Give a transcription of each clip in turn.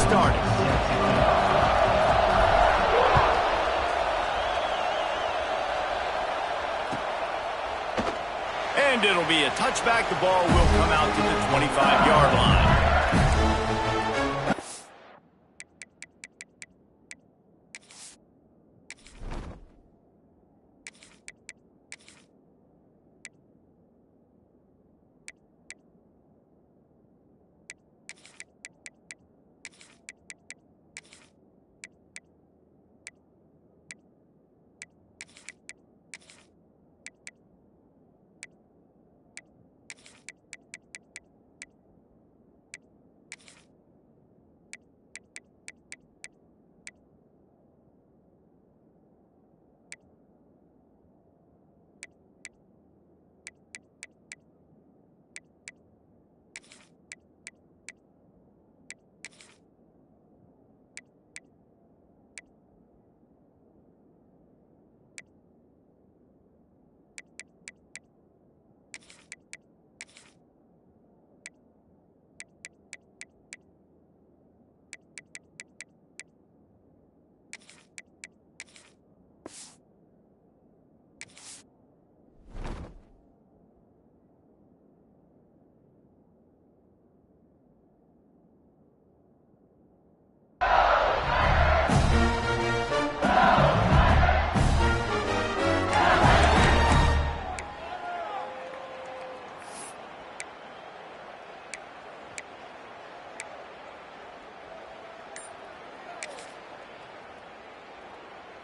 started. And it'll be a touchback. The ball will come out to the 25-yard line.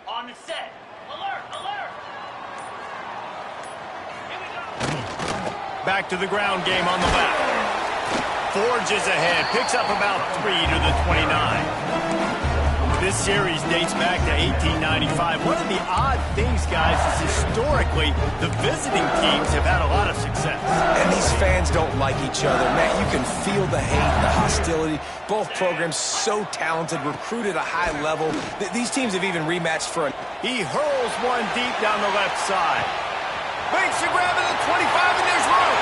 On the set. Alert! Alert! Here we go. Back to the ground game on the left. Forges ahead. Picks up about 3 to the 29. This series dates back to 1895. One of the odd things, guys, is historically the visiting teams have had a lot of success. And these fans don't like each other. Matt, you can feel the hate, the hostility. Both programs so talented, recruited at a high level. These teams have even rematched for a... He hurls one deep down the left side. Makes the grab at the 25, and there's room.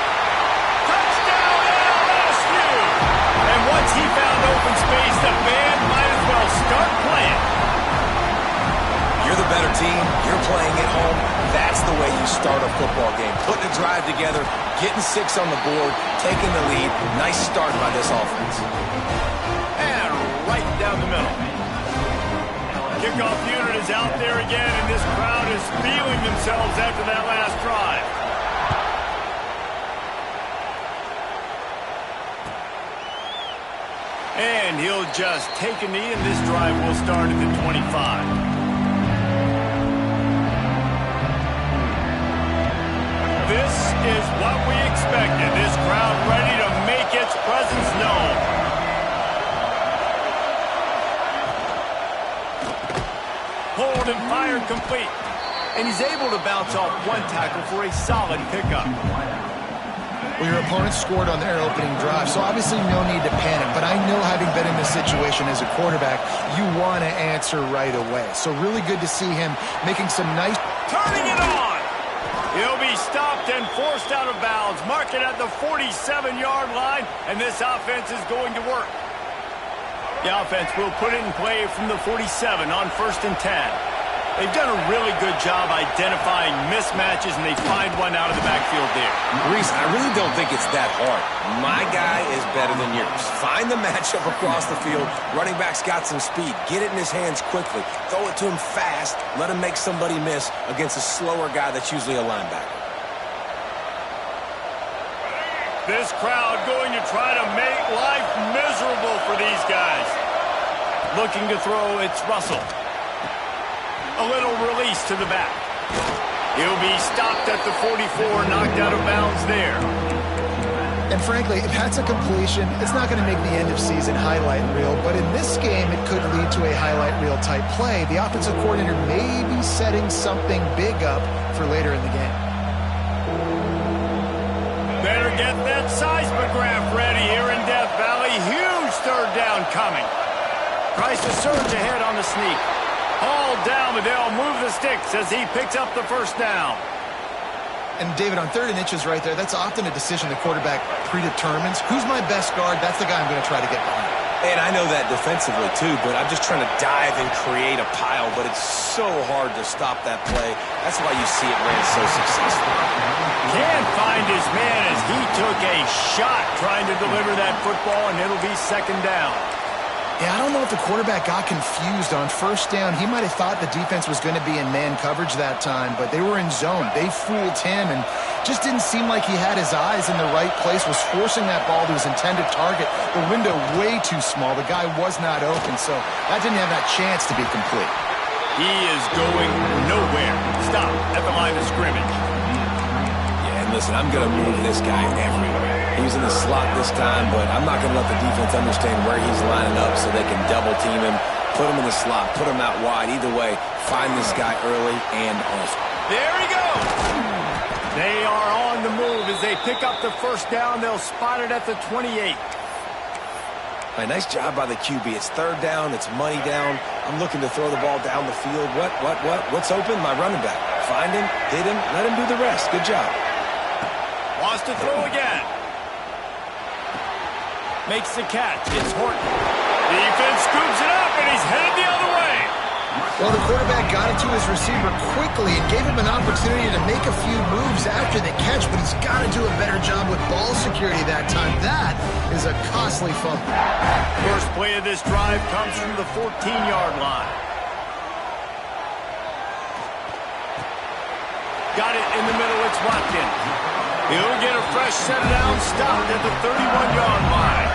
Touchdown, LSU! And once he found open space, the band might as well start playing. You're the better team. You're playing at home. That's the way you start a football game. Putting a drive together, getting 6 on the board, taking the lead. Nice start by this offense. And right down the middle. Kickoff unit is out there again, and this crowd is feeling themselves after that last drive. And he'll just take a knee, and this drive will start at the 25. This is what we expected. This crowd ready to make its presence known. Hold and fired complete. And he's able to bounce off one tackle for a solid pickup. Well, your opponent scored on their opening drive, so obviously no need to panic. But I know, having been in this situation as a quarterback, you want to answer right away. So really good to see him making some nice... Turning it on! He'll be stopped and forced out of bounds. Mark it at the 47-yard line, and this offense is going to work. The offense will put it in play from the 47 on 1st and 10. They've done a really good job identifying mismatches, and they find one out of the backfield there. Reese, I really don't think it's that hard. My guy is better than yours. Find the matchup across the field. Running back's got some speed. Get it in his hands quickly. Throw it to him fast. Let him make somebody miss against a slower guy that's usually a linebacker. This crowd going to try to make life miserable for these guys. Looking to throw, it's Russell. A little release to the back. He'll be stopped at the 44, knocked out of bounds there. And frankly, if that's a completion, it's not going to make the end-of-season highlight reel. But in this game, it could lead to a highlight reel type play. The offensive coordinator may be setting something big up for later in the game. Better get that seismograph ready here in Death Valley. Huge third down coming. Tries to surge ahead on the sneak. Hauled down, but they'll move the sticks as he picks up the first down. And David, on 3rd and inches right there, that's often a decision the quarterback predetermines. Who's my best guard? That's the guy I'm going to try to get behind. And I know that defensively, too, but I'm just trying to dive and create a pile, but it's so hard to stop that play. That's why you see it ran so successful. Can't find his man as he took a shot trying to deliver that football, and it'll be second down. Yeah, I don't know if the quarterback got confused on first down. He might have thought the defense was going to be in man coverage that time, but they were in zone. They fooled him and just didn't seem like he had his eyes in the right place, was forcing that ball to his intended target. The window way too small. The guy was not open, so that didn't have that chance to be complete. He is going nowhere. Stop at the line of scrimmage. Yeah, and listen, I'm going to move this guy everywhere. He's in the slot this time, but I'm not going to let the defense understand where he's lining up so they can double team him, put him in the slot, put him out wide. Either way, find this guy early and often. There he goes. They are on the move as they pick up the first down. They'll spot it at the 28. Right, nice job by the QB. It's third down. It's money down. I'm looking to throw the ball down the field. What's open? My running back. Find him, hit him, let him do the rest. Good job. Wants to throw again. Makes the catch. It's Horton. Defense scoops it up, and he's headed the other way. Well, the quarterback got it to his receiver quickly and gave him an opportunity to make a few moves after the catch, but he's got to do a better job with ball security that time. That is a costly fumble. First play of this drive comes from the 14-yard line. Got it in the middle. It's Watkins. He'll get a fresh set down, stopped at the 31-yard line.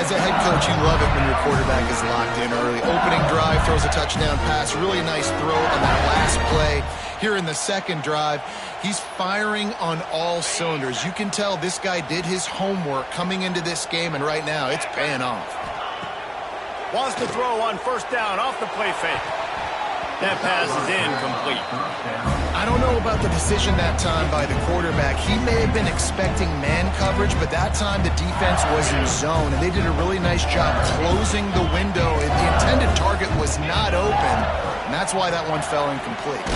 As a head coach, you love it when your quarterback is locked in early. Opening drive, throws a touchdown pass. Really nice throw on that last play. Here in the second drive, he's firing on all cylinders. You can tell this guy did his homework coming into this game, and right now it's paying off. Wants to throw on first down off the play fake. That pass is incomplete. I don't know about the decision that time by the quarterback. He may have been expecting man coverage, but that time the defense was in zone, and they did a really nice job closing the window. The intended target was not open, and that's why that one fell incomplete.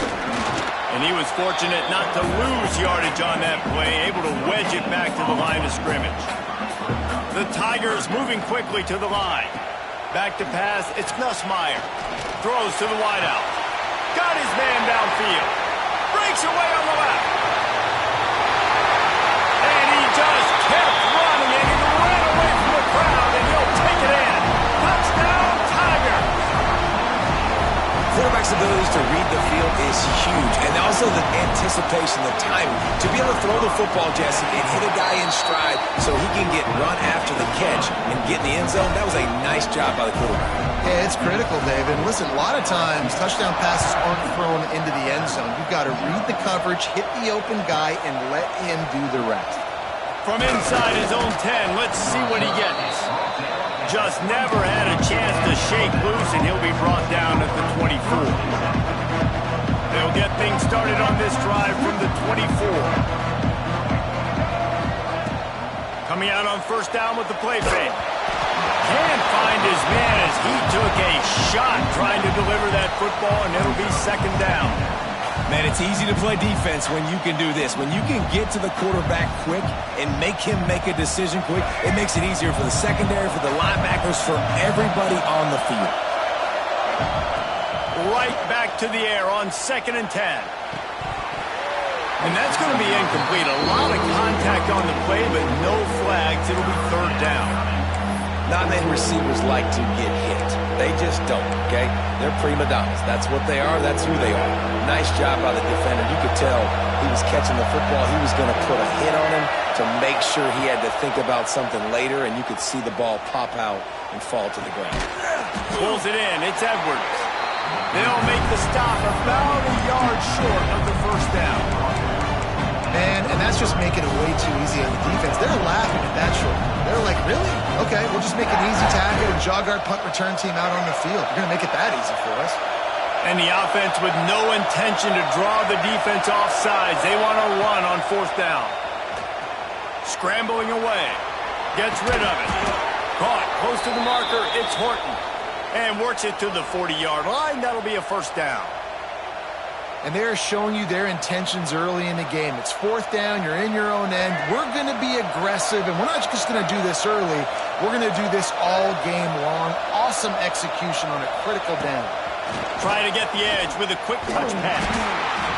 And he was fortunate not to lose yardage on that play, able to wedge it back to the line of scrimmage. The Tigers moving quickly to the line. Back to pass, it's Nussmeier. Throws to the wideout. Got his man downfield. Breaks away on the left. And he just kept running, and he ran away from the crowd, and he'll take it in. Touchdown, Tiger. Quarterback's abilities to read the field is huge, and also the anticipation, the timing. To be able to throw the football, Jesse, and hit a guy in stride so he can get run after the catch and get in the end zone, that was a nice job by the quarterback. Yeah, it's critical, David. And listen, a lot of times touchdown passes aren't thrown into the end zone. You've got to read the coverage, hit the open guy, and let him do the rest. From inside his own 10, let's see what he gets. Just never had a chance to shake loose, and he'll be brought down at the 24. They'll get things started on this drive from the 24. Coming out on first down with the play fake. Can't find his man as he took a shot trying to deliver that football, and it'll be second down. Man, it's easy to play defense when you can do this. When you can get to the quarterback quick and make him make a decision quick, it makes it easier for the secondary, for the linebackers, for everybody on the field. Right back to the air on 2nd and 10. And that's going to be incomplete. A lot of contact on the play, but no flags. It'll be third down. Not many receivers like to get hit. They just don't, okay? They're prima donnas. That's what they are. That's who they are. Nice job by the defender. You could tell he was catching the football. He was going to put a hit on him to make sure he had to think about something later, and you could see the ball pop out and fall to the ground. Pulls it in. It's Edwards. They'll make the stop about a yard short of the first down. Man, and that's just making it way too easy on the defense. They're laughing at that short. They're like, really? Okay, we'll just make an easy tackle and jog our punt return team out on the field. You're going to make it that easy for us. And the offense with no intention to draw the defense off sides. They want to run on fourth down. Scrambling away. Gets rid of it. Caught close to the marker. It's Horton. And works it to the 40-yard line. That'll be a first down. And they are showing you their intentions early in the game. It's fourth down. You're in your own end. We're going to be aggressive, and we're not just going to do this early. We're going to do this all game long. Awesome execution on a critical down. Try to get the edge with a quick touch pass.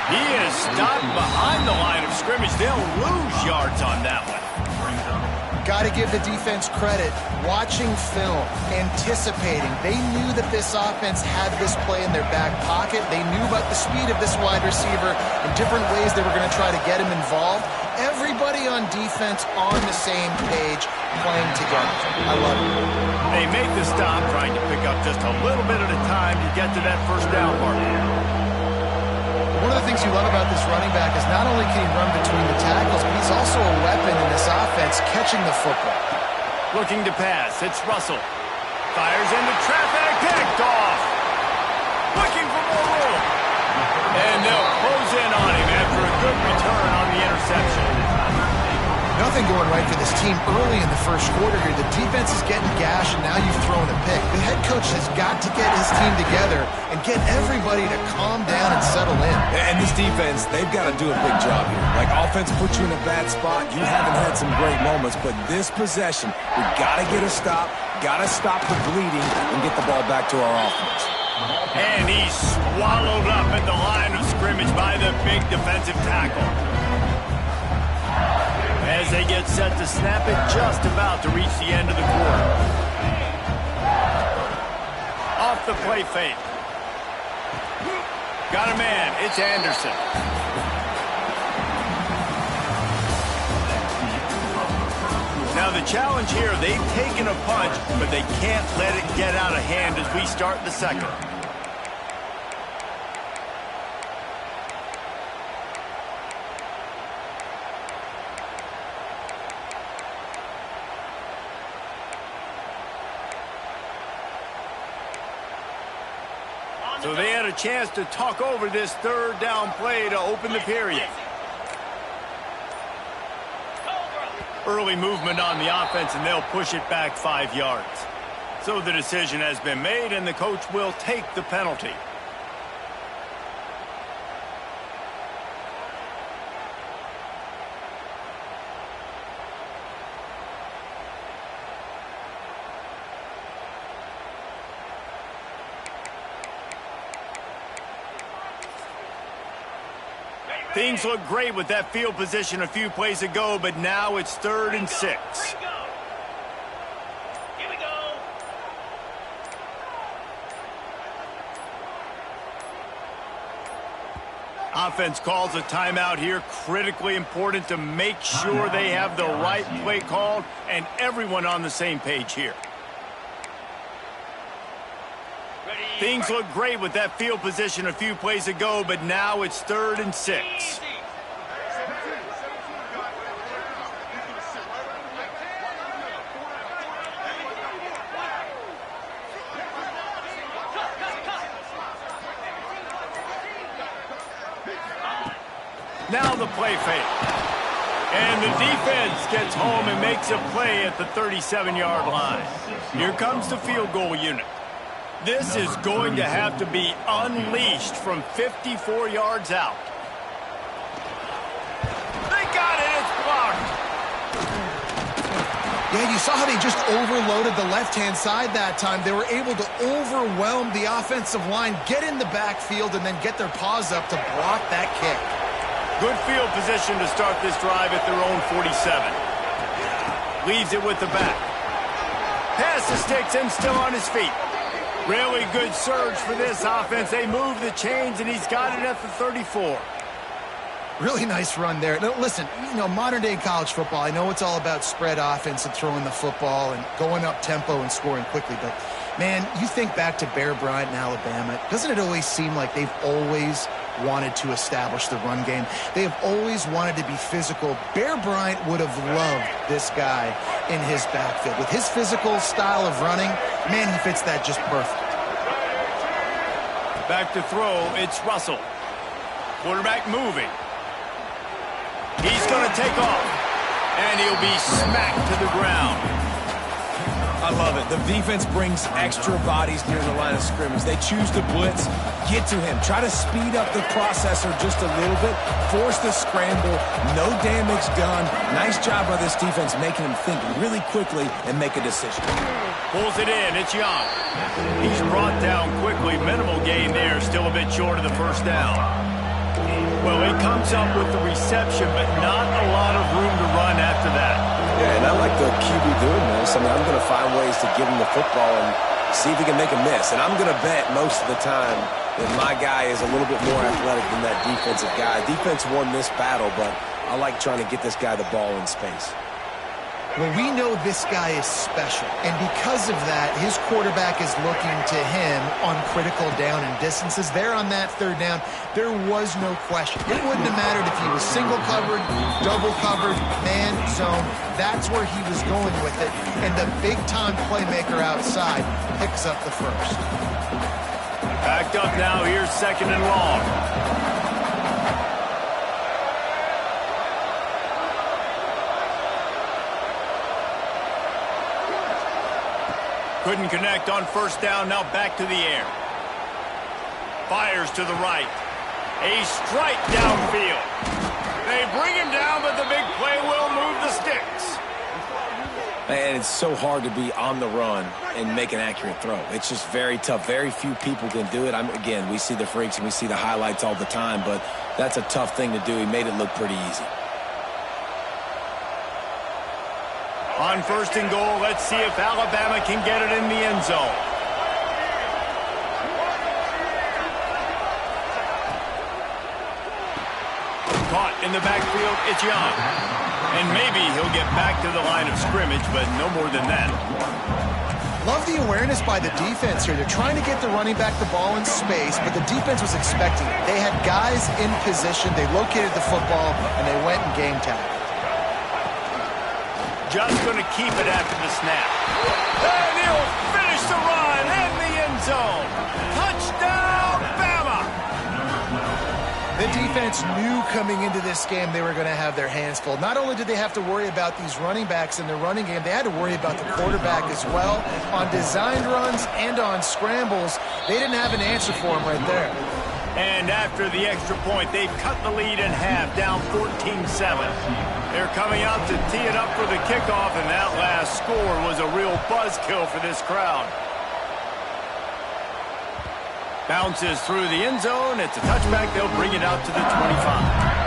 He is stopped behind the line of scrimmage. They'll lose yards on that one. Got to give the defense credit. Watching film, anticipating. They knew that this offense had this play in their back pocket. They knew about the speed of this wide receiver and different ways they were going to try to get him involved. Everybody on defense on the same page, playing together. I love it. They make the stop, trying to pick up just a little bit at a time to get to that first down mark. One of the things you love about this running back is not only can he run between the tackles, but he's also a weapon in this offense, catching the football. Looking to pass, it's Russell. Fires into traffic, picked off. Looking for more room. And they'll close in on him after a good return on the interception. Nothing going right for this team early in the first quarter here. The defense is getting gashed, and now you've thrown a pick. The head coach has got to get his team together and get everybody to calm down and settle in. And this defense, they've got to do a big job here. Like, offense puts you in a bad spot. You haven't had some great moments, but this possession, we got to get a stop, got to stop the bleeding, and get the ball back to our offense. And he's swallowed up at the line of scrimmage by the big defensive tackle. As they get set to snap it, just about to reach the end of the quarter. Off the play fake. Got a man, it's Anderson. Now the challenge here, they've taken a punch, but they can't let it get out of hand as we start the second. So they had a chance to talk over this third down play to open the period. Early movement on the offense, and they'll push it back 5 yards. So the decision has been made, and the coach will take the penalty. Things look great with that field position a few plays ago, but now it's 3rd and 6. Here we go. Offense calls a timeout here. Critically important to make sure they have the right play called and everyone on the same page here. Things look great with that field position a few plays ago, but now it's 3rd and 6. Now the play fake. And the defense gets home and makes a play at the 37-yard line. Here comes the field goal unit. This is going to have to be unleashed from 54 yards out. They got it. It's blocked. Yeah, you saw how they just overloaded the left-hand side that time. They were able to overwhelm the offensive line, get in the backfield, and then get their paws up to block that kick. Good field position to start this drive at their own 47. Leaves it with the back. Pass the sticks and still on his feet. Really good surge for this offense. They move the chains, and he's got it at the 34. Really nice run there. Now, listen, you know, modern-day college football, I know it's all about spread offense and throwing the football and going up tempo and scoring quickly, but, man, you think back to Bear Bryant in Alabama, doesn't it always seem like they've always wanted to establish the run game? They have always wanted to be physical. Bear Bryant would have loved this guy in his backfield. With his physical style of running, man, he fits that just perfect. Back to throw, it's Russell. Quarterback moving. He's going to take off, and he'll be smacked to the ground. I love it. The defense brings extra bodies near the line of scrimmage. They choose to blitz, get to him, try to speed up the processor just a little bit, force the scramble, no damage done. Nice job by this defense making him think really quickly and make a decision. Pulls it in. It's Young. He's brought down quickly. Minimal gain there. Still a bit short of the first down. Well, he comes up with the reception, but not a lot of room to run after that. Yeah, and I like the QB doing this. I mean, I'm going to find ways to give him the football and see if he can make a miss. And I'm going to bet most of the time that my guy is a little bit more athletic than that defensive guy. Defense won this battle, but I like trying to get this guy the ball in space. Well, we know this guy is special, and because of that, his quarterback is looking to him on critical down and distances. There on that third down, there was no question. It wouldn't have mattered if he was single covered, double covered, man, zone. That's where he was going with it, and the big-time playmaker outside picks up the first. Backed up now. Here's second and long. Couldn't connect on first down. Now back to the air. Fires to the right. A strike downfield. They bring him down, but the big play will move the sticks. And it's so hard to be on the run and make an accurate throw. It's just very tough. Very few people can do it. Again, we see the freaks and we see the highlights all the time, but that's a tough thing to do. He made it look pretty easy. On first and goal, let's see if Alabama can get it in the end zone. Caught in the backfield, it's Young. And maybe he'll get back to the line of scrimmage, but no more than that. Love the awareness by the defense here. They're trying to get the running back the ball in space, but the defense was expecting it. They had guys in position. They located the football, and they went and game tagged. Just going to keep it after the snap. And he'll finish the run in the end zone. Touchdown, Bama! The defense knew coming into this game they were going to have their hands full. Not only did they have to worry about these running backs in the running game, they had to worry about the quarterback as well. On designed runs and on scrambles, they didn't have an answer for him right there. And after the extra point, they've cut the lead in half, down 14-7. They're coming out to tee it up for the kickoff, and that last score was a real buzzkill for this crowd. Bounces through the end zone. It's a touchback. They'll bring it out to the 25.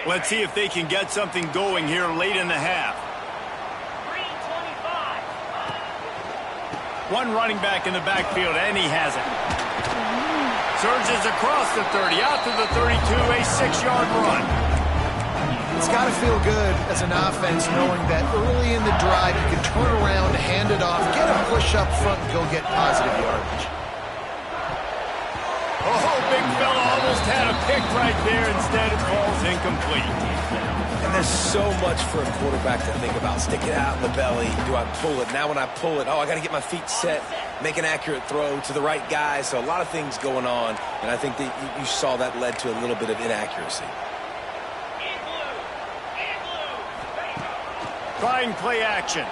Let's see if they can get something going here late in the half. One running back in the backfield, and he has it. Surges across the 30, out to the 32, a 6-yard run. It's got to feel good as an offense knowing that early in the drive you can turn around, hand it off, get a push up front, and go get positive yardage. Oh, big fella almost had a pick right there. Instead, it falls incomplete. And there's so much for a quarterback to think about. Stick it out in the belly. Do I pull it? Now when I pull it, I got to get my feet set, make an accurate throw to the right guy. So a lot of things going on, and I think that you saw that led to a little bit of inaccuracy. Trying play action.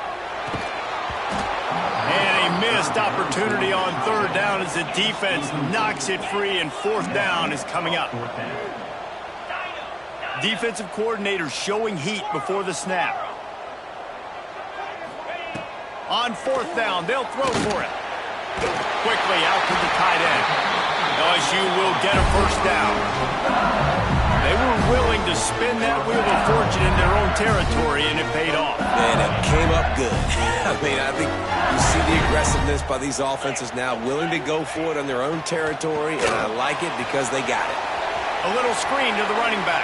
And a missed opportunity on third down as the defense knocks it free, and fourth down is coming up. Defensive coordinator showing heat before the snap. On fourth down, they'll throw for it. Quickly out to the tight end. LSU will get a first down. They were willing to spin that wheel of fortune in their own territory, and it paid off. And it came up good. I mean, I think you see the aggressiveness by these offenses now, willing to go for it on their own territory, and I like it because they got it. A little screen to the running back.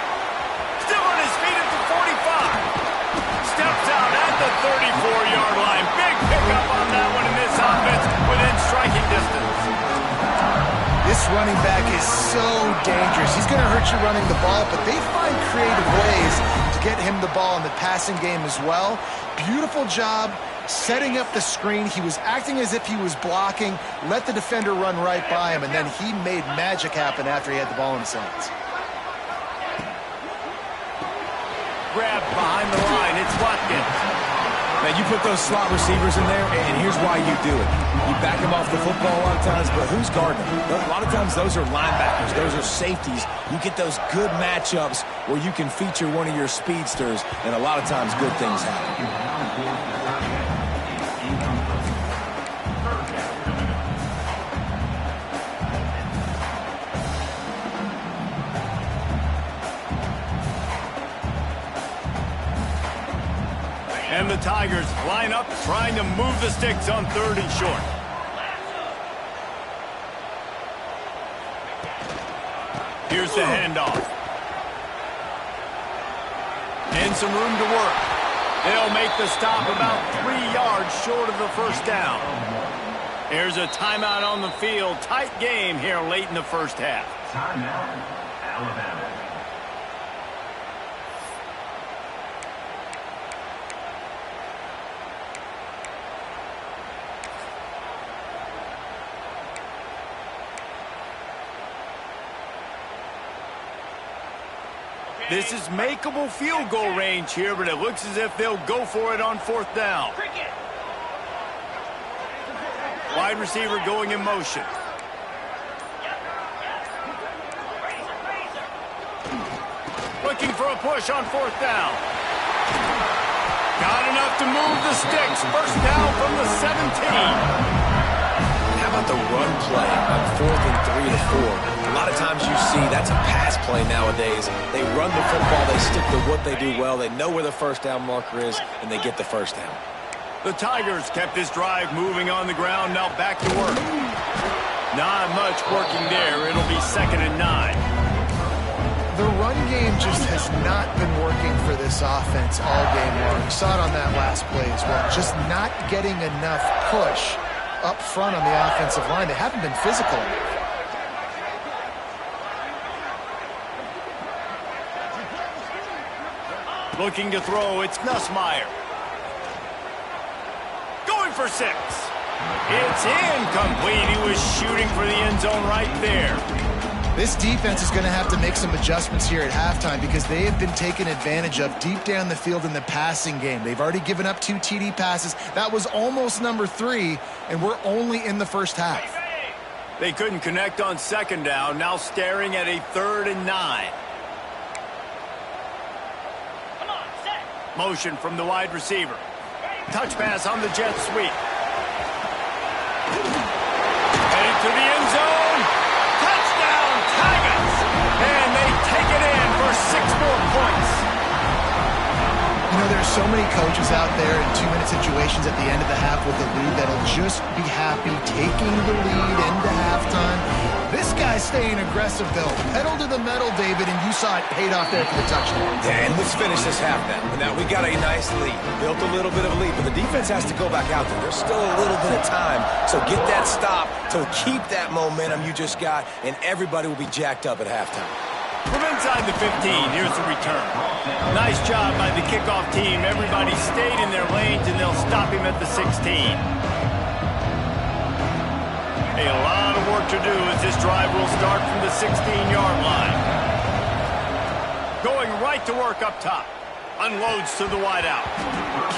Still on his feet at the 45. Steps out at the 34-yard line. Big pickup on that one in this offense within striking distance. This running back is so dangerous. He's going to hurt you running the ball, but they find creative ways to get him the ball in the passing game as well. Beautiful job setting up the screen. He was acting as if he was blocking, let the defender run right by him, and then he made magic happen after he had the ball in his hands. Grab behind the line. It's Watkins. Now, you put those slot receivers in there, and here's why you do it. You back them off the football a lot of times, but who's guarding them? A lot of times, those are linebackers. Those are safeties. You get those good matchups where you can feature one of your speedsters, and a lot of times, good things happen. And the Tigers line up, trying to move the sticks on 3rd and short. Here's the handoff. And some room to work. They'll make the stop about 3 yards short of the first down. Here's a timeout on the field. Tight game here late in the first half. Timeout, Alabama. This is makeable field goal range here, but it looks as if they'll go for it on 4th down. Wide receiver going in motion. Looking for a push on 4th down. Got enough to move the sticks. First down from the 17. How about the run play on 4th and 3 to 4? A lot of times you see that's a pass play nowadays. They run the football, they stick to what they do well, they know where the first down marker is, and they get the first down. The Tigers kept this drive moving on the ground, now back to work. Not much working there. It'll be 2nd and 9. The run game just has not been working for this offense all game long. We saw it on that last play as well. Just not getting enough push up front on the offensive line. They haven't been physical enough. Looking to throw, it's Nussmeier. Going for 6. It's incomplete. He was shooting for the end zone right there. This defense is going to have to make some adjustments here at halftime because they have been taken advantage of deep down the field in the passing game. They've already given up 2 TD passes. That was almost number 3, and we're only in the first half. They couldn't connect on 2nd down, now staring at a 3rd and 9. Motion from the wide receiver. Touch pass on the jet sweep. Heading to the end zone. Touchdown, Tigers! And they take it in for 6 more points. You know, there's so many coaches out there in 2-minute situations at the end of the half with the lead that'll just be happy taking the lead into halftime. This guy's staying aggressive, though. Pedal to the metal, David, and you saw it paid off there for the touchdown. And let's finish this half then. Now, we got a nice lead. Built a little bit of a lead, but the defense has to go back out there. There's still a little bit of time. So get that stop to keep that momentum you just got, and everybody will be jacked up at halftime. From inside the 15, here's the return. Nice job by the kickoff team. Everybody stayed in their lanes, and they'll stop him at the 16. A lot of work to do as this drive will start from the 16-yard line. Going right to work up top. Unloads to the wideout.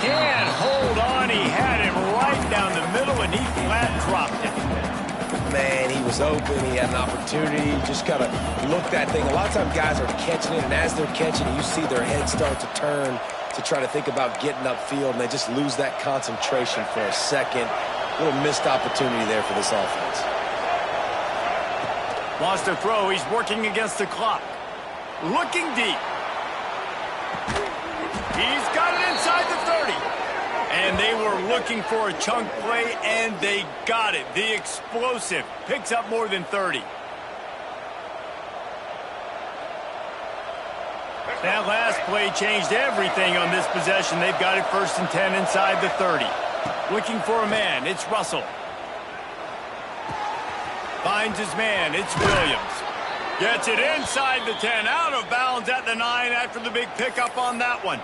Can't hold on. He had him right down the middle, and he flat dropped it. Man, he was open. He had an opportunity. Just got to look that thing. A lot of times guys are catching it, and as they're catching it, you see their head start to turn to try to think about getting upfield, and they just lose that concentration for a second. A little missed opportunity there for this offense. Wants to throw. He's working against the clock. Looking deep. He's got it inside the 30. And they were looking for a chunk play, and they got it. The explosive picks up more than 30. That last play changed everything on this possession. They've got it 1st and 10 inside the 30. Looking for a man. It's Russell. Finds his man. It's Williams. Gets it inside the 10. Out of bounds at the 9 after the big pickup on that one.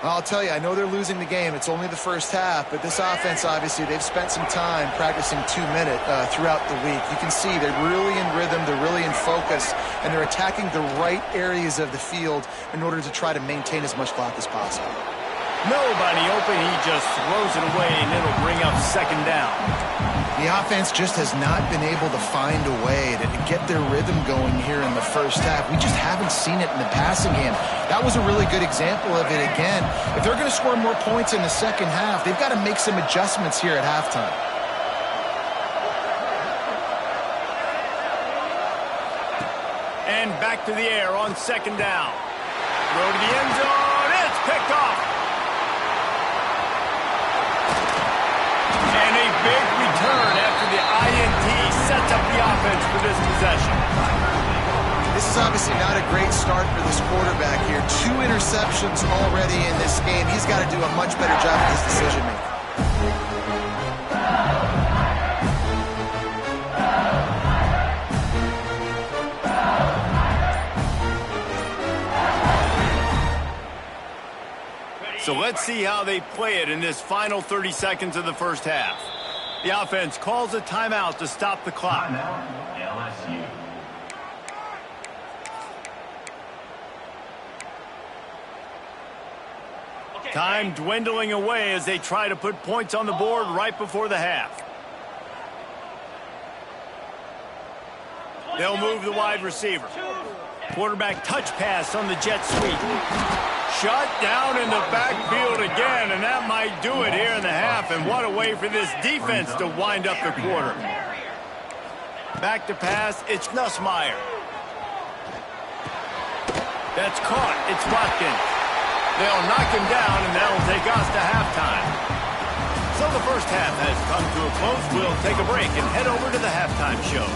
I'll tell you, I know they're losing the game. It's only the first half, but this offense, obviously, they've spent some time practicing 2-minute throughout the week. You can see they're really in rhythm, they're really in focus, and they're attacking the right areas of the field in order to try to maintain as much clock as possible. Nobody open, he just throws it away, and it'll bring up second down. The offense just has not been able to find a way to get their rhythm going here in the first half. We just haven't seen it in the passing game. That was a really good example of it again. If they're going to score more points in the second half, they've got to make some adjustments here at halftime. And back to the air on second down. Throw to the end zone. It's picked off. And a big return after the INT sets up the offense for this possession. This is obviously not a great start for this quarterback here. 2 interceptions already in this game. He's got to do a much better job of his decision-making. So let's see how they play it in this final 30 seconds of the first half. The offense calls a timeout to stop the clock. Timeout, LSU. Time dwindling away as they try to put points on the board right before the half. They'll move the wide receiver. Quarterback touch pass on the jet sweep. Shut down in the backfield again, and that might do it here in the half. And what a way for this defense to wind up the quarter. Back to pass, it's Nussmeier. That's caught, it's Watkins. They'll knock him down, and that'll take us to halftime. So the first half has come to a close. We'll take a break and head over to the halftime show.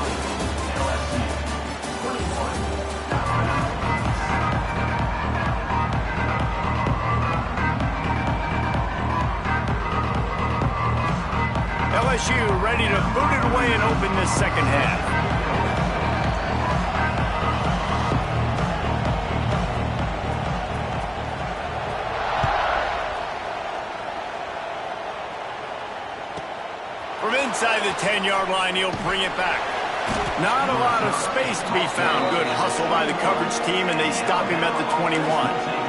LSU ready to boot it away and open this second half. From inside the 10-yard line, he'll bring it back. Not a lot of space to be found. Good hustle by the coverage team, and they stop him at the 21.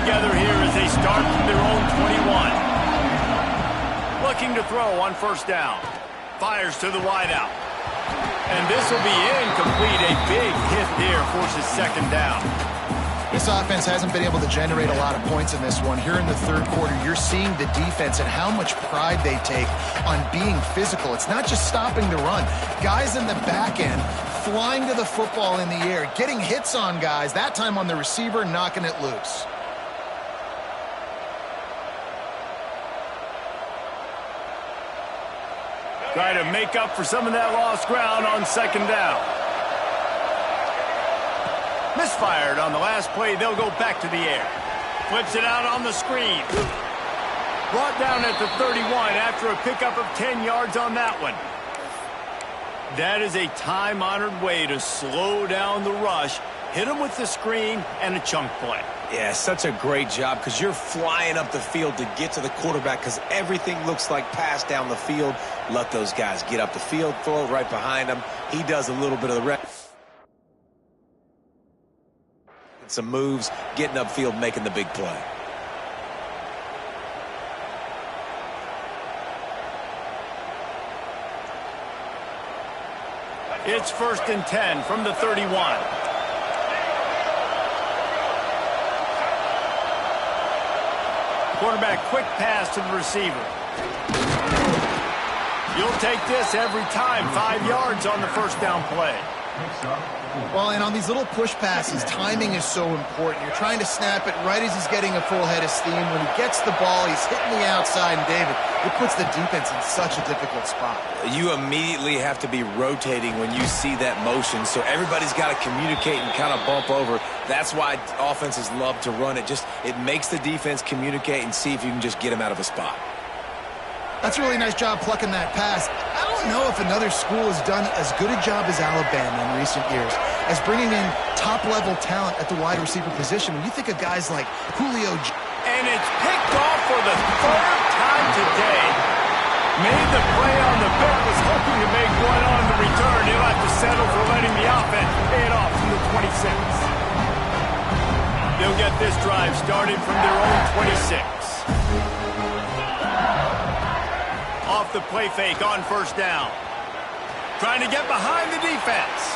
Together here as they start from their own 21. Looking to throw on first down. Fires to the wideout. And this will be incomplete. A big hit here forces second down. This offense hasn't been able to generate a lot of points in this one. Here in the third quarter, you're seeing the defense and how much pride they take on being physical. It's not just stopping the run. Guys in the back end flying to the football in the air, getting hits on guys, that time on the receiver, knocking it loose. Try to make up for some of that lost ground on second down. Misfired on the last play. They'll go back to the air. Flips it out on the screen. Brought down at the 31 after a pickup of 10 yards on that one. That is a time-honored way to slow down the rush, hit them with the screen, and a chunk play. Yeah, such a great job because you're flying up the field to get to the quarterback because everything looks like pass down the field. Let those guys get up the field, throw it right behind him. He does a little bit of the rest. Some moves, getting upfield, making the big play. It's 1st and 10 from the 31. Quarterback quick pass to the receiver. You'll take this every time. 5 yards on the first down play. Well, and on these little push passes, timing is so important. You're trying to snap it right as he's getting a full head of steam. When he gets the ball, he's hitting the outside, and David, it puts the defense in such a difficult spot. You immediately have to be rotating when you see that motion, so everybody's got to communicate and kind of bump over. That's why offenses love to run it. It makes the defense communicate and see if you can just get him out of a spot. That's a really nice job plucking that pass. I don't know if another school has done as good a job as Alabama in recent years as bringing in top-level talent at the wide receiver position. When you think of guys like Julio. And it's picked off for the third time today. Made the play on the bet, was hoping to make one on the return. He'll have to settle for letting the offense pay it off from the 26. They'll get this drive started from their own 26. Off the play fake on first down. Trying to get behind the defense.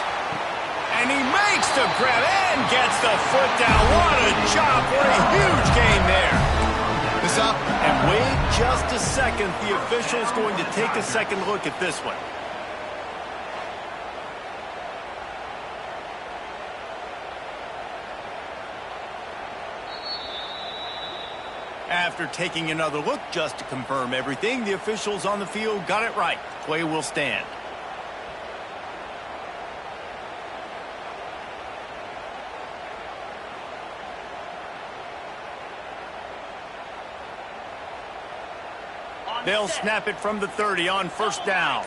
And he makes the grab and gets the foot down. What a job for a huge gain there. This up. And wait just a second. The official is going to take a second look at this one. After taking another look just to confirm everything, the officials on the field got it right. Play will stand. They'll snap it from the 30 on first down.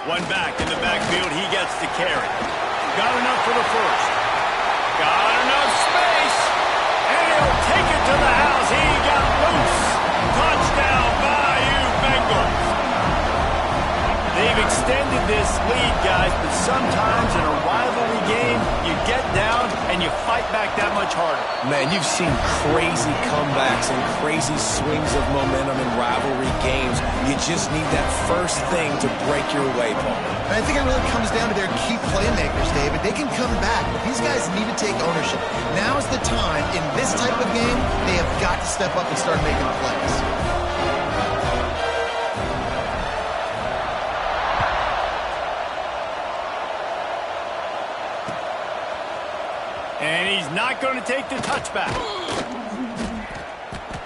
One back in the backfield. He gets the carry. Got enough for the first. Got enough space. And he'll take it to the house. He got loose. Touchdown, Bayou Bengals. They've extended this lead, guys, but sometimes in a rivalry game, you get down and you fight back that much harder. Man, you've seen crazy comebacks and crazy swings of momentum in rivalry games. You just need that first thing to break your way, Paul. And I think it really comes down to their key playmakers, David. They can come back, but these guys need to take ownership. Now's the time. In this type of game, they have got to step up and start making plays. And he's not going to take the touchback.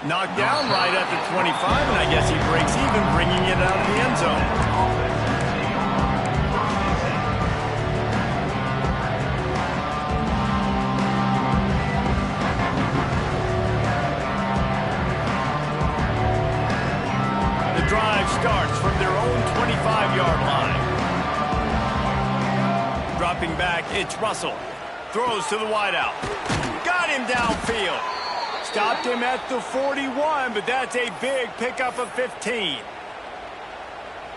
Knocked down right at the 25, and I guess he breaks even, bringing it out of the end zone. The drive starts from their own 25-yard line. Dropping back, it's Russell. Throws to the wideout. Got him downfield. Stopped him at the 41, but that's a big pickup of 15.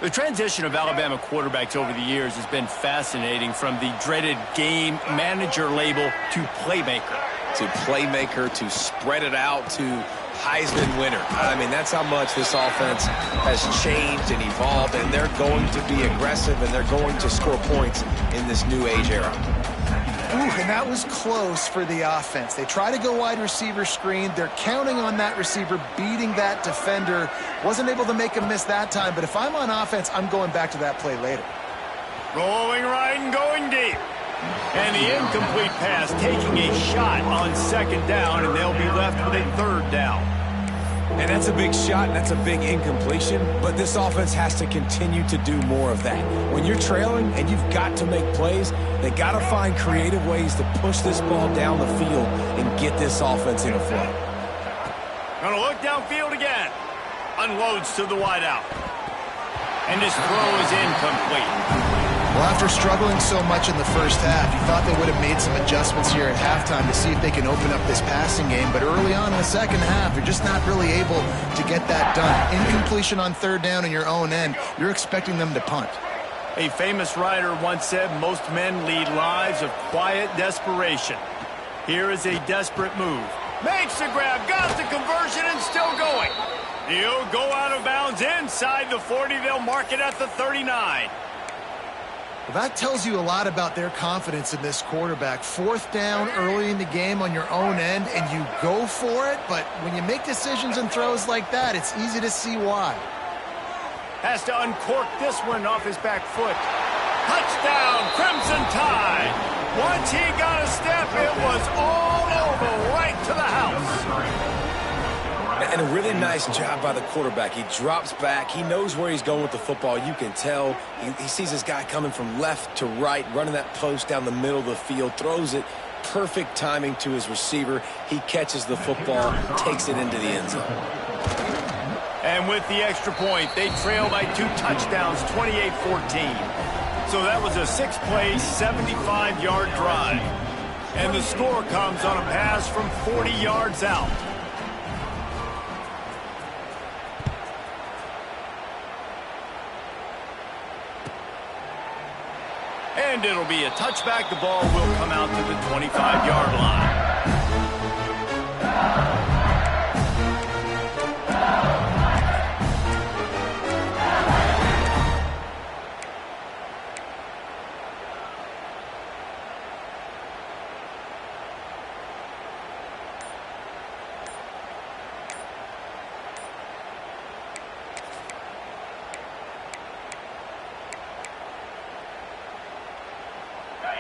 The transition of Alabama quarterbacks over the years has been fascinating, from the dreaded game manager label to playmaker. To spread it out to Heisman winner. I mean, that's how much this offense has changed and evolved, and they're going to be aggressive and they're going to score points in this new age era. Ooh, and that was close for the offense. They try to go wide receiver screen. They're counting on that receiver beating that defender. Wasn't able to make him miss that time, but if I'm on offense, I'm going back to that play later. Rolling right and going deep. And the incomplete pass, taking a shot on second down, and they'll be left with a third down. And that's a big shot, and that's a big incompletion, but this offense has to continue to do more of that. When you're trailing and you've got to make plays, they got to find creative ways to push this ball down the field and get this offense in a flow. Gonna look downfield again. Unloads to the wideout. And his throw is incomplete. Well, after struggling so much in the first half, you thought they would have made some adjustments here at halftime to see if they can open up this passing game. But early on in the second half, they're just not really able to get that done. Incompletion on third down in your own end, you're expecting them to punt. A famous writer once said, most men lead lives of quiet desperation. Here is a desperate move. Makes the grab, got the conversion, and still going. He'll go out of bounds inside the 40. They'll mark it at the 39. Well, that tells you a lot about their confidence in this quarterback. Fourth down early in the game on your own end, and you go for it, but when you make decisions and throws like that, it's easy to see why. Has to uncork this one off his back foot. Touchdown, Crimson Tide. Once he got a step, it was all over, right to the house. And a really nice job by the quarterback. He drops back. He knows where he's going with the football. You can tell. He sees this guy coming from left to right, running that post down the middle of the field, throws it. Perfect timing to his receiver. He catches the football, takes it into the end zone. And with the extra point, they trail by 2 touchdowns, 28-14. So that was a 6-play, 75-yard drive. And the score comes on a pass from 40 yards out. And it'll be a touchback. The ball will come out to the 25-yard line.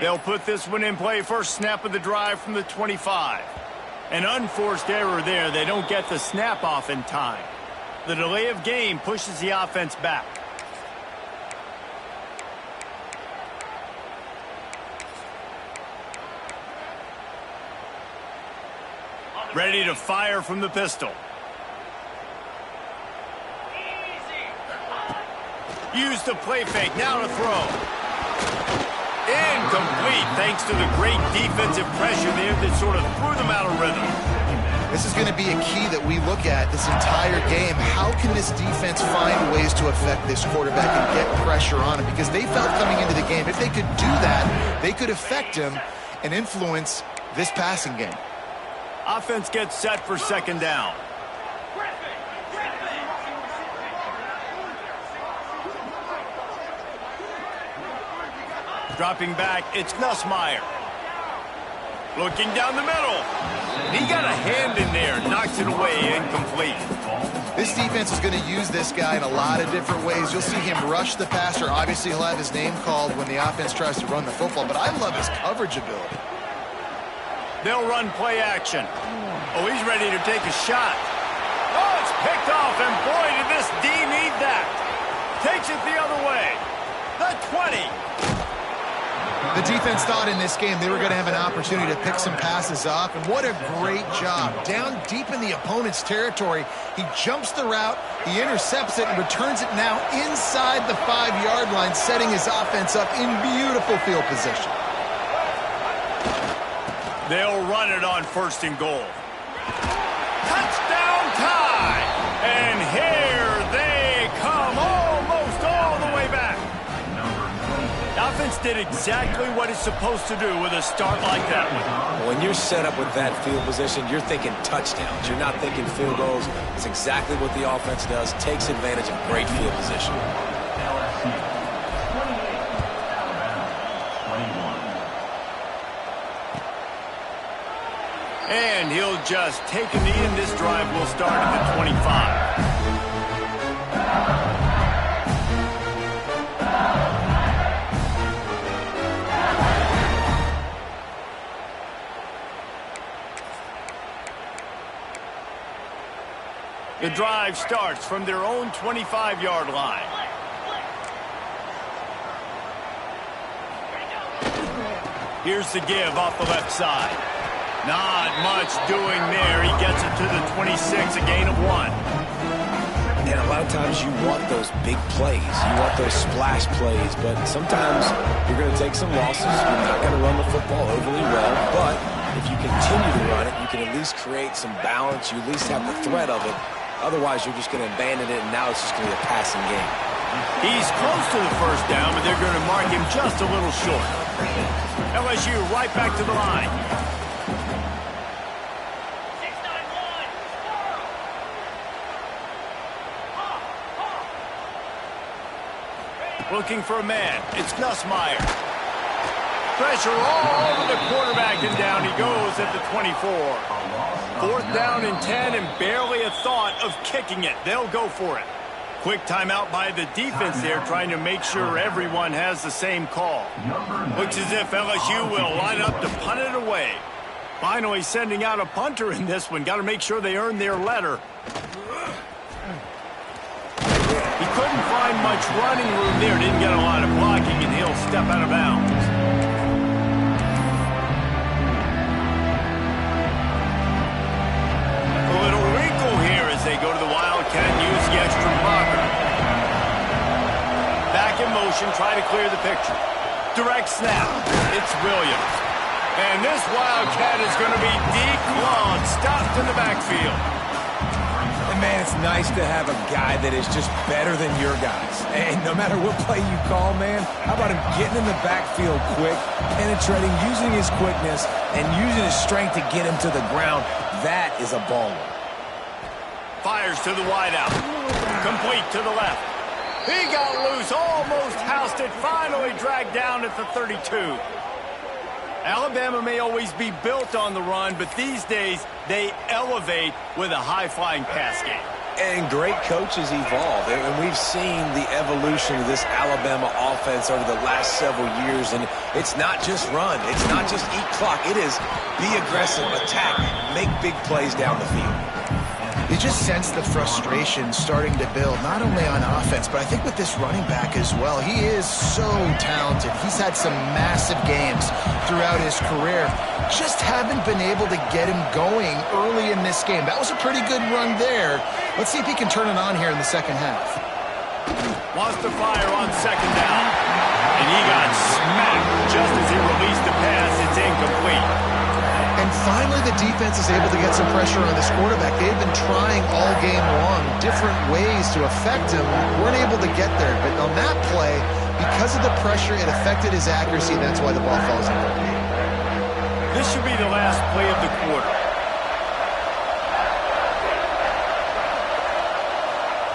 They'll put this one in play. First snap of the drive from the 25. An unforced error there. They don't get the snap off in time. The delay of game pushes the offense back. Ready to fire from the pistol. Use the play fake. Now to throw. Incomplete, thanks to the great defensive pressure there that sort of threw them out of rhythm. This is going to be a key that we look at this entire game. How can this defense find ways to affect this quarterback and get pressure on him? Because they felt coming into the game, if they could do that, they could affect him and influence this passing game. Offense gets set for second down. Dropping back, it's Nussmeier. Looking down the middle. He got a hand in there, knocks it away, incomplete. This defense is going to use this guy in a lot of different ways. You'll see him rush the passer. Obviously, he'll have his name called when the offense tries to run the football, but I love his coverage ability. They'll run play action. Oh, he's ready to take a shot. Oh, it's picked off, and boy, did this D need that. Takes it the other way. The 20. The defense thought in this game they were going to have an opportunity to pick some passes off, and what a great job. Down deep in the opponent's territory, he jumps the route, he intercepts it, and returns it now inside the 5-yard line, setting his offense up in beautiful field position. They'll run it on 1st and goal. Touchdown tie! And here they come, almost all the way back. The offense did exactly what it's supposed to do with a start like that one. When you're set up with that field position, you're thinking touchdowns. You're not thinking field goals. It's exactly what the offense does. Takes advantage of great field position. And he'll just take a knee, and this drive will start at the 25. The drive starts from their own 25-yard line. Here's the give off the left side. Not much doing there. He gets it to the 26, a gain of 1. And a lot of times you want those big plays. You want those splash plays, but sometimes you're going to take some losses. You're not going to run the football overly well, but if you continue to run it, you can at least create some balance. You at least have the threat of it. Otherwise, you're just going to abandon it, and now it's just going to be a passing game. He's close to the first down, but they're going to mark him just a little short. LSU right back to the line. 6-9-1. Looking for a man. It's Nussmeier. Pressure all over the quarterback, and down he goes at the 24. 4th down and 10, and barely a thought of kicking it. They'll go for it. Quick timeout by the defense there, trying to make sure everyone has the same call. Looks as if LSU will line up to punt it away. Finally sending out a punter in this one. Got to make sure they earn their letter. He couldn't find much running room there. Didn't get a lot of blocking, and he'll step out of bounds. A little wrinkle here as they go to the Wildcat and use the extra blocker. Back in motion, try to clear the picture. Direct snap. It's Williams. And this Wildcat is going to be declawed, stopped in the backfield. And, man, it's nice to have a guy that is just better than your guys. And no matter what play you call, man, how about him getting in the backfield quick, penetrating, using his quickness, and using his strength to get him to the ground. That is a baller. Fires to the wideout. Complete to the left. He got loose, almost housed it, finally dragged down at the 32. Alabama may always be built on the run, but these days they elevate with a high-flying pass game. And great coaches evolve, and we've seen the evolution of this Alabama offense over the last several years, and it's not just run, it's not just eat clock, it is be aggressive, attack, make big plays down the field. You just sense the frustration starting to build, not only on offense, but I think with this running back as well. He is so talented. He's had some massive games throughout his career. Just haven't been able to get him going early in this game. That was a pretty good run there. Let's see if he can turn it on here in the second half. Wants to fire on second down. And he got smacked just as he released the pass. It's incomplete. And finally, the defense is able to get some pressure on this quarterback. They've been trying all game long different ways to affect him. Weren't able to get there. But on that play, because of the pressure, it affected his accuracy, and that's why the ball falls incomplete. This should be the last play of the quarter.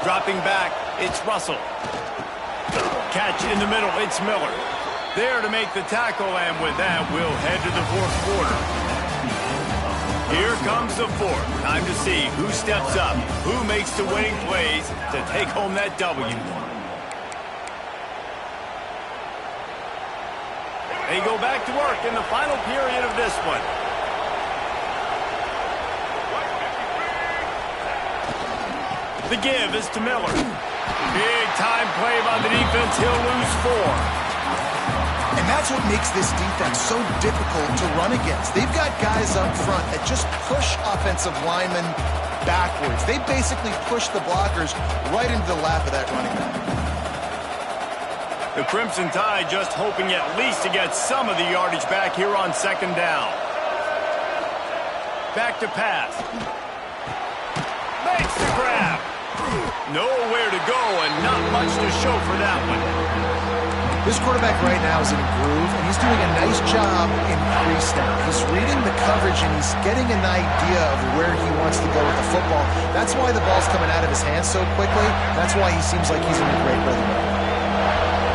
Dropping back, it's Russell. Catch in the middle, it's Miller. There to make the tackle, and with that, we'll head to the fourth quarter. Here comes the fourth. Time to see who steps up, who makes the winning plays to take home that W. They go back to work in the final period of this one. The give is to Miller. Big time play by the defense. He'll lose 4. And that's what makes this defense so difficult to run against. They've got guys up front that just push offensive linemen backwards. They basically push the blockers right into the lap of that running back. The Crimson Tide just hoping at least to get some of the yardage back here on second down. Back to pass. Makes the grab. Nowhere to go and not much to show for that one. This quarterback right now is in a groove, and he's doing a nice job in crease now. He's reading the coverage, and he's getting an idea of where he wants to go with the football. That's why the ball's coming out of his hands so quickly. That's why he seems like he's in a great rhythm.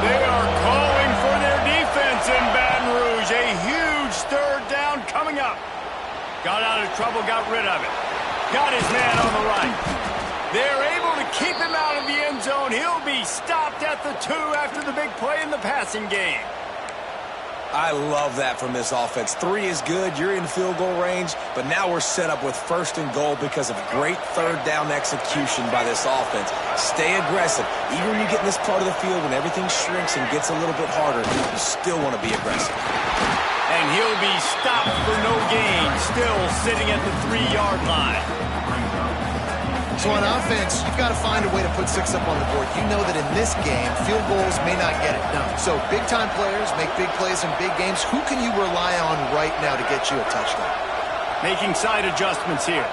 They are calling for their defense in Baton Rouge. A huge third down coming up. Got out of trouble, got rid of it. Got his man on the right. They're able to keep him out of the end zone. He'll be stopped at the 2 after the big play in the passing game. I love that from this offense. 3 is good. You're in field goal range, but now we're set up with 1st and goal because of great third down execution by this offense. Stay aggressive. Even when you get in this part of the field when everything shrinks and gets a little bit harder, you still want to be aggressive. And he'll be stopped for no gain, still sitting at the 3-yard line. So on offense, you've got to find a way to put 6 up on the board. You know that in this game, field goals may not get it done. So big-time players make big plays in big games. Who can you rely on right now to get you a touchdown? Making side adjustments here.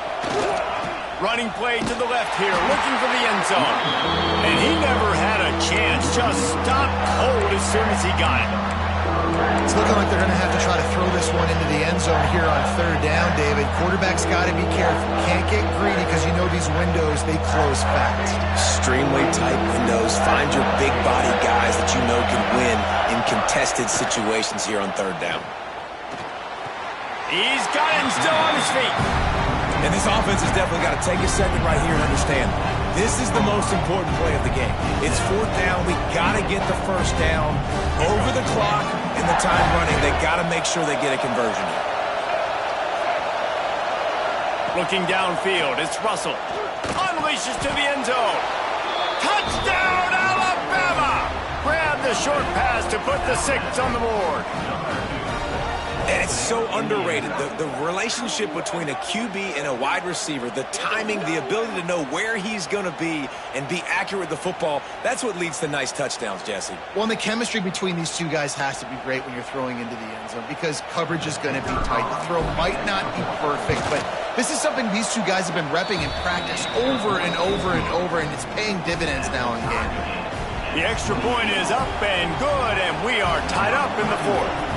Running play to the left here, looking for the end zone. And he never had a chance. Just stopped cold as soon as he got it. It's looking like they're going to have to try to throw this one into the end zone here on third down, David. Quarterback's got to be careful. Can't get greedy because you know these windows, they close fast. Extremely tight windows. Find your big body guys that you know can win in contested situations here on third down. He's got him still on his feet. And this offense has definitely got to take a second right here and understand this is the most important play of the game. It's 4th down. We got to get the first down over the clock and the time running. They got to make sure they get a conversion here. Looking downfield, it's Russell. Unleashes to the end zone. Touchdown, Alabama! Grab the short pass to put the 6 on the board. And it's so underrated. The relationship between a QB and a wide receiver, the timing, the ability to know where he's going to be and be accurate with the football, that's what leads to nice touchdowns, Jesse. Well, and the chemistry between these two guys has to be great when you're throwing into the end zone because coverage is going to be tight. The throw might not be perfect, but this is something these two guys have been repping in practice over and over and over, and it's paying dividends now in game. The extra point is up and good, and we are tied up in the 4th.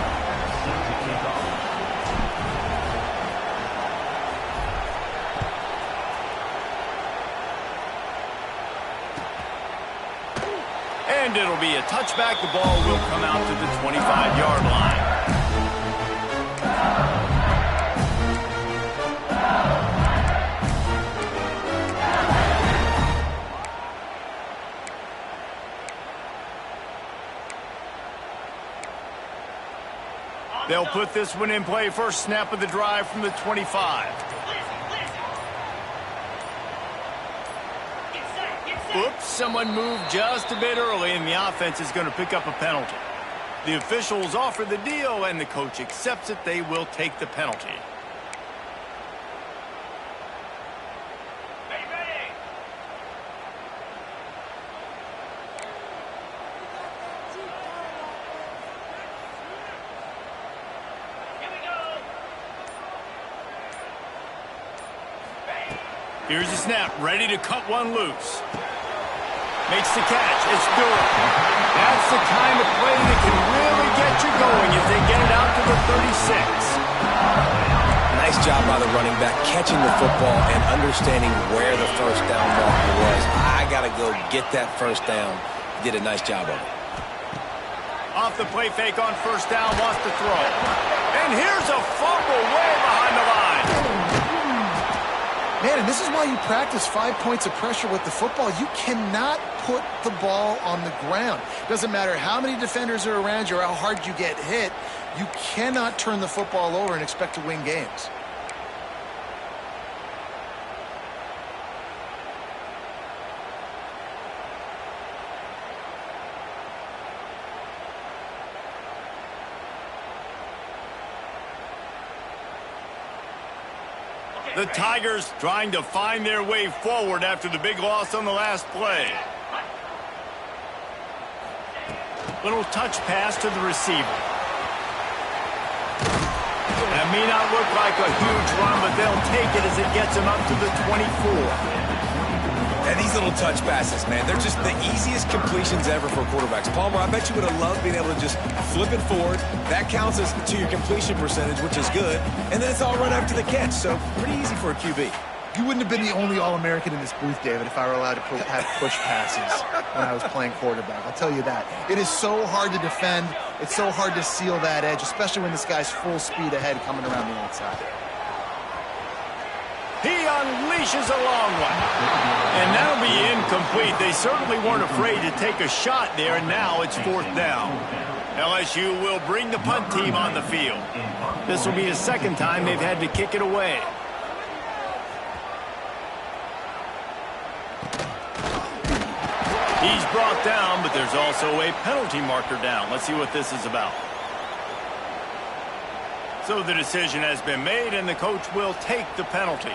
And it'll be a touchback. The ball will come out to the 25-yard line. They'll put this one in play. First snap of the drive from the 25. Oops, someone moved just a bit early, and the offense is going to pick up a penalty. The officials offer the deal, and the coach accepts it. They will take the penalty. Ready. Here we go. Here's the snap, ready to cut one loose. Makes the catch. It's Durham. That's the kind of play that can really get you going as they get it out to the 36. Nice job by the running back catching the football and understanding where the first down marker was. I got to go get that first down. He did a nice job of it. Off the play fake on first down, wants to throw. And here's a fumble way behind the line. Man, and this is why you practice 5 points of pressure with the football. You cannot put the ball on the ground. Doesn't matter how many defenders are around you or how hard you get hit. You cannot turn the football over and expect to win games. The Tigers trying to find their way forward after the big loss on the last play. Little touch pass to the receiver. That may not look like a huge run, but they'll take it as it gets him up to the 24. And these little touch passes, man, they're just the easiest completions ever for quarterbacks. Palmer, I bet you would have loved being able to just flip it forward. That counts as to your completion percentage, which is good. And then it's all run after the catch, so pretty easy for a QB. You wouldn't have been the only All-American in this booth, David, if I were allowed to have push passes when I was playing quarterback. I'll tell you that. It is so hard to defend. It's so hard to seal that edge, especially when this guy's full speed ahead coming around the outside. He unleashes a long one. And that'll be incomplete. They certainly weren't afraid to take a shot there, and now it's 4th down. LSU will bring the punt team on the field. This will be the second time they've had to kick it away. He's brought down, but there's also a penalty marker down. Let's see what this is about. So the decision has been made, and the coach will take the penalty.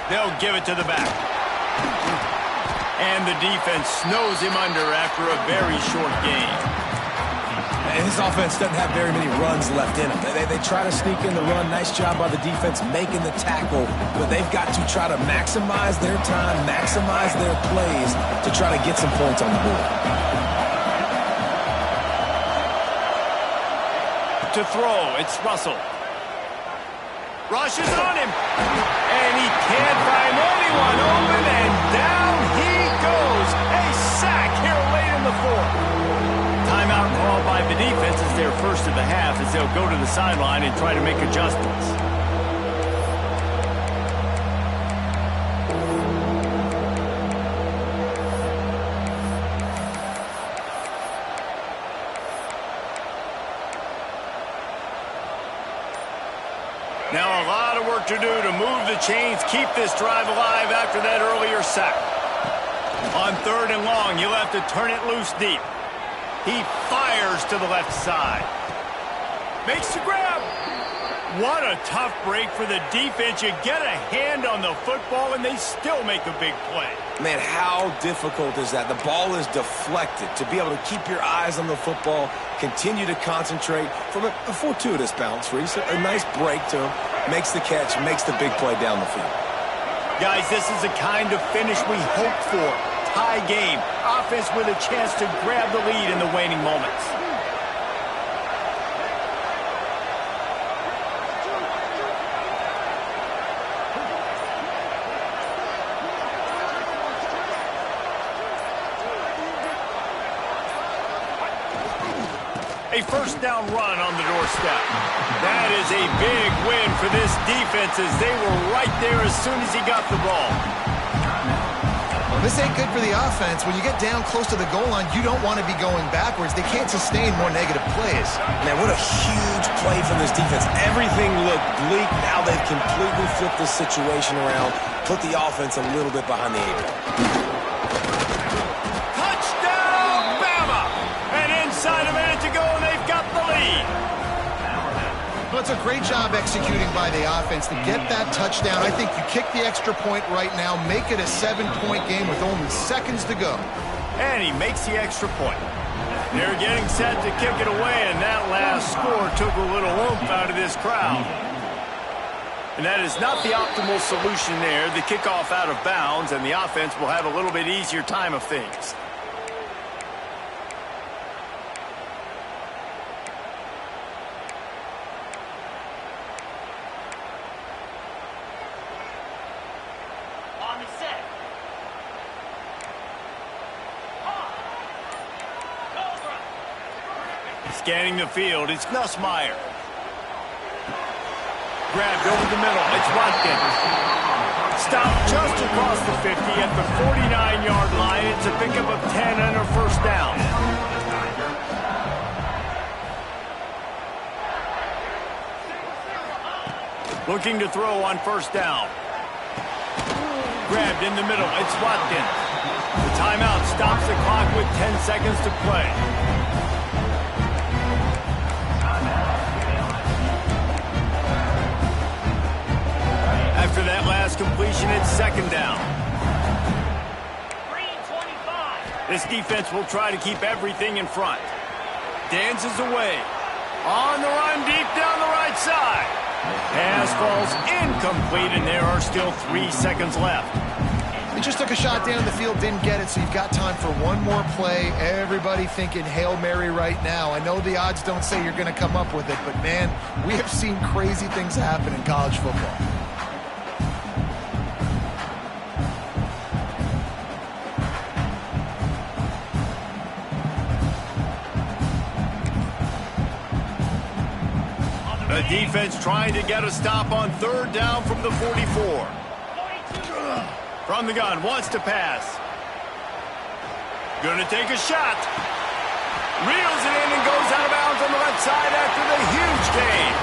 They'll give it to the back. And the defense snows him under after a very short game. And his offense doesn't have very many runs left in them. They try to sneak in the run. Nice job by the defense making the tackle. But they've got to try to maximize their time, maximize their plays to try to get some points on the board. To throw, it's Russell. Rushes on him. And he can't find anyone open, and down he goes. A sack here late in the fourth. Timeout called by the defense is their first of the half as they'll go to the sideline and try to make adjustments. Now a lot of work to do to move the chains, keep this drive alive after that earlier sack. On 3rd and long, you'll have to turn it loose deep. He fires to the left side. Makes the grab. What a tough break for the defense. You get a hand on the football, and they still make a big play. Man, how difficult is that? The ball is deflected. To be able to keep your eyes on the football, continue to concentrate from a fortuitous bounce, Reese. A nice break to him. Makes the catch, makes the big play down the field. Guys, this is the kind of finish we hoped for. Tie game. Offense with a chance to grab the lead in the waning moments. A first down run on the doorstep. That is a big win for this defense as they were right there as soon as he got the ball. Well, this ain't good for the offense. When you get down close to the goal line, you don't want to be going backwards. They can't sustain more negative plays. Man, what a huge play from this defense. Everything looked bleak. Now they've completely flipped the situation around, put the offense a little bit behind the 8-ball. Inside a minute to go, and they've got the lead. Well, it's a great job executing by the offense to get that touchdown. I think you kick the extra point right now, make it a 7-point game with only seconds to go. And he makes the extra point. They're getting set to kick it away, and that last score took a little oomph out of this crowd. And that is not the optimal solution there. The kickoff out of bounds, and the offense will have a little bit easier time of things. Scanning the field, it's Nussmeier. Grabbed over the middle, it's Watkins. Stopped just across the 50 at the 49-yard line. It's a pickup of 10 and a first down. Looking to throw on first down. Grabbed in the middle, it's Watkins. The timeout stops the clock with 10 seconds to play. After that last completion, it's second down. 3:25. This defense will try to keep everything in front. Dances away. On the run, deep down the right side. Pass falls incomplete, and there are still 3 seconds left. He just took a shot down the field, didn't get it, so you've got time for one more play. Everybody thinking Hail Mary right now. I know the odds don't say you're going to come up with it, but, man, we have seen crazy things happen in college football. The defense trying to get a stop on third down from the 44. From the gun, wants to pass. Gonna take a shot. Reels it in and goes out of bounds on the left side after the huge gain.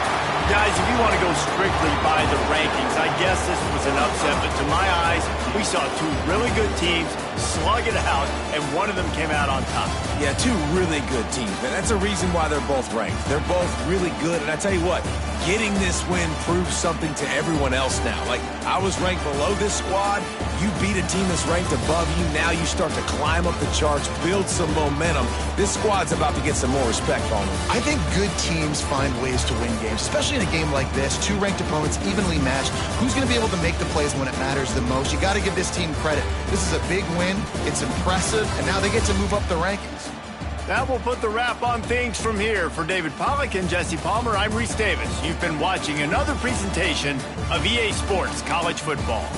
Guys, if you want to go strictly by the rankings, I guess this was an upset, but to my eyes, we saw two really good teams slug it out, and one of them came out on top. Yeah, two really good teams, and that's a reason why they're both ranked. They're both really good, and I tell you what, getting this win proves something to everyone else now. Like, I was ranked below this squad. You beat a team that's ranked above you. Now you start to climb up the charts, build some momentum. This squad's about to get some more respect on them. I think good teams find ways to win games, especially in a game like this. Two ranked opponents evenly matched. Who's going to be able to make the plays when it matters the most? You got to give this team credit. This is a big win. It's impressive, and now they get to move up the rankings. That will put the wrap on things from here. For David Pollack and Jesse Palmer, I'm Reese Davis. You've been watching another presentation of EA Sports College Football.